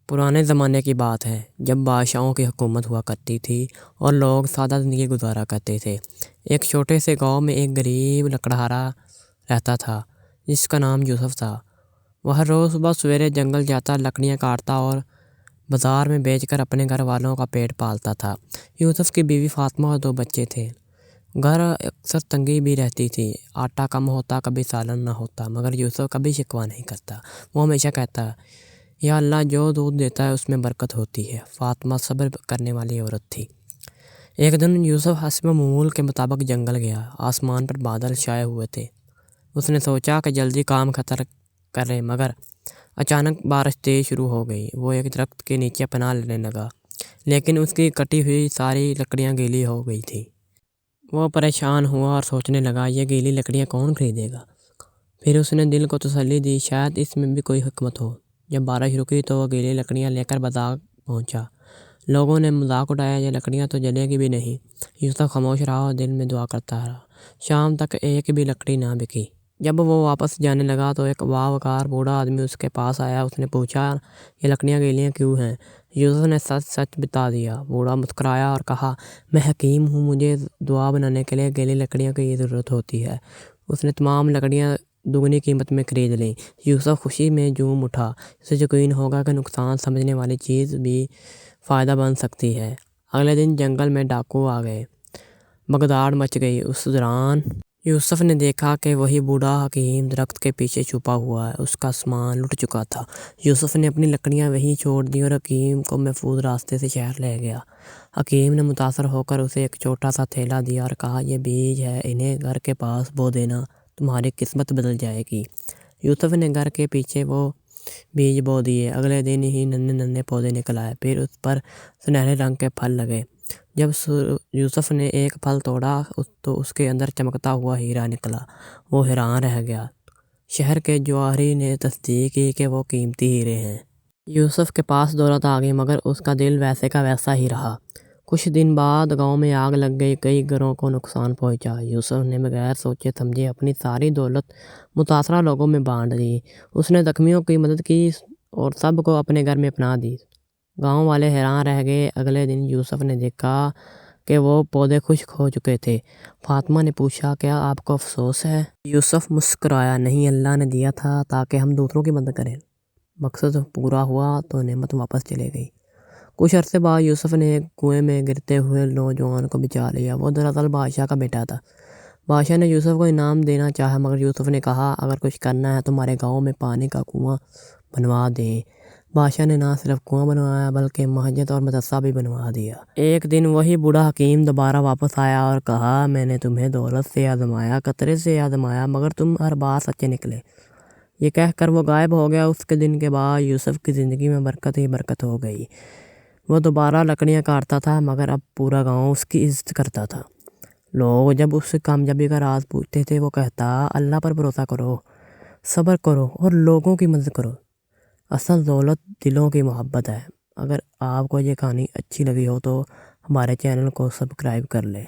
پرانے زمانے کی بات ہے جب بادشاہوں کی حکومت ہوا کرتی تھی اور لوگ سادہ زندگی گزارا کرتے تھے۔ ایک چھوٹے سے گاؤں میں ایک غریب لکڑہارا رہتا تھا جس کا نام یوسف تھا۔ وہ ہر روز صبح سویرے جنگل جاتا، لکڑیاں کاٹتا اور بازار میں بیچ کر اپنے گھر والوں کا پیٹ پالتا تھا۔ یوسف کی بیوی فاطمہ اور 2 بچے تھے۔ گھر اکثر تنگی بھی رہتی تھی، آٹا کم ہوتا، کبھی سالن نہ ہوتا، مگر یوسف کبھی شکوہ نہیں کرتا۔ وہ ہمیشہ کہتا، یا اللہ، جو دودھ دیتا ہے اس میں برکت ہوتی ہے۔ فاطمہ صبر کرنے والی عورت تھی۔ ایک دن یوسف حسب معمول کے مطابق جنگل گیا۔ آسمان پر بادل چھائے ہوئے تھے۔ اس نے سوچا کہ جلدی کام ختم کرے، مگر اچانک بارش تیز شروع ہو گئی۔ وہ ایک درخت کے نیچے پناہ لینے لگا، لیکن اس کی کٹی ہوئی ساری لکڑیاں گیلی ہو گئی تھیں۔ وہ پریشان ہوا اور سوچنے لگا، یہ گیلی لکڑیاں کون خریدے گا؟ پھر اس نے دل کو تسلی دی، شاید اس میں بھی کوئی حکمت ہو۔ جب بارش رکی تو وہ گیلی لکڑیاں لے کر بازار پہنچا۔ لوگوں نے مذاق اڑایا، یہ لکڑیاں تو جلے گی بھی نہیں۔ یوسف خاموش رہا اور دل میں دعا کرتا رہا۔ شام تک ایک بھی لکڑی نہ بکی۔ جب وہ واپس جانے لگا تو ایک باوقار بوڑھا آدمی اس کے پاس آیا۔ اس نے پوچھا، یہ لکڑیاں گیلیاں کیوں ہیں؟ یوسف نے سچ سچ بتا دیا۔ بوڑھا مسکرایا اور کہا، میں حکیم ہوں، مجھے دعا بنانے کے لیے گیلی لکڑیوں کی ضرورت ہوتی ہے۔ اس نے تمام لکڑیاں دگنی قیمت میں خرید لیں۔ یوسف خوشی میں جھوم اٹھا۔ اسے یقین ہوگا کہ نقصان سمجھنے والی چیز بھی فائدہ بن سکتی ہے۔ اگلے دن جنگل میں ڈاکو آ گئے۔ بھگدڑ مچ گئی۔ اس دوران یوسف نے دیکھا کہ وہی بوڑھا حکیم درخت کے پیچھے چھپا ہوا ہے۔ اس کا سامان لٹ چکا تھا۔ یوسف نے اپنی لکڑیاں وہیں چھوڑ دی اور حکیم کو محفوظ راستے سے شہر لے گیا۔ حکیم نے متاثر ہو کر اسے ایک چھوٹا سا تھیلا دیا اور کہا، یہ بیج ہے، انہیں گھر کے پاس بو دینا، تمہاری قسمت بدل جائے گی۔ یوسف نے گھر کے پیچھے وہ بیج بو دیے۔ اگلے دن ہی ننھے ننھے پودے نکل آئے، پھر اس پر سنہرے رنگ کے پھل لگے۔ جب یوسف نے ایک پھل توڑا تو اس کے اندر چمکتا ہوا ہیرا نکلا۔ وہ حیران رہ گیا۔ شہر کے جواہری نے تصدیق کی کہ وہ قیمتی ہیرے ہیں۔ یوسف کے پاس دولت آ گئی، مگر اس کا دل ویسے کا ویسا ہی رہا۔ کچھ دن بعد گاؤں میں آگ لگ گئی، کئی گھروں کو نقصان پہنچا۔ یوسف نے بغیر سوچے سمجھے اپنی ساری دولت متاثرہ لوگوں میں بانٹ دی۔ اس نے زخمیوں کی مدد کی اور سب کو اپنے گھر میں پناہ دی۔ گاؤں والے حیران رہ گئے۔ اگلے دن یوسف نے دیکھا کہ وہ پودے خشک ہو چکے تھے۔ فاطمہ نے پوچھا، کیا آپ کو افسوس ہے؟ یوسف مسکرایا، نہیں، اللہ نے دیا تھا تاکہ ہم دوسروں کی مدد کریں۔ مقصد پورا ہوا تو نعمت واپس چلے گئی۔ کچھ عرصے بعد یوسف نے ایک کنویں میں گرتے ہوئے نوجوان کو بچا لیا۔ وہ دراصل بادشاہ کا بیٹا تھا۔ بادشاہ نے یوسف کو انعام دینا چاہا، مگر یوسف نے کہا، اگر کچھ کرنا ہے تو ہمارے گاؤں میں پانی کا کنواں بنوا دیں۔ بادشاہ نے نہ صرف کنواں بنوایا بلکہ مسجد اور مدرسہ بھی بنوا دیا۔ ایک دن وہی بوڑھا حکیم دوبارہ واپس آیا اور کہا، میں نے تمہیں دولت سے آزمایا، قطرے سے آزمایا، مگر تم ہر بار سچے نکلے۔ یہ کہہ کر وہ غائب ہو گیا۔ اس کے دن کے بعد یوسف کی زندگی میں برکت ہی برکت ہو گئی۔ وہ دوبارہ لکڑیاں کاٹتا تھا، مگر اب پورا گاؤں اس کی عزت کرتا تھا۔ لوگ جب اس سے کامیابی کا راز پوچھتے تھے وہ کہتا، اللہ پر بھروسہ کرو، صبر کرو اور لوگوں کی مدد کرو۔ اصل دولت دلوں کی محبت ہے۔ اگر آپ کو یہ کہانی اچھی لگی ہو تو ہمارے چینل کو سبسکرائب کر لیں۔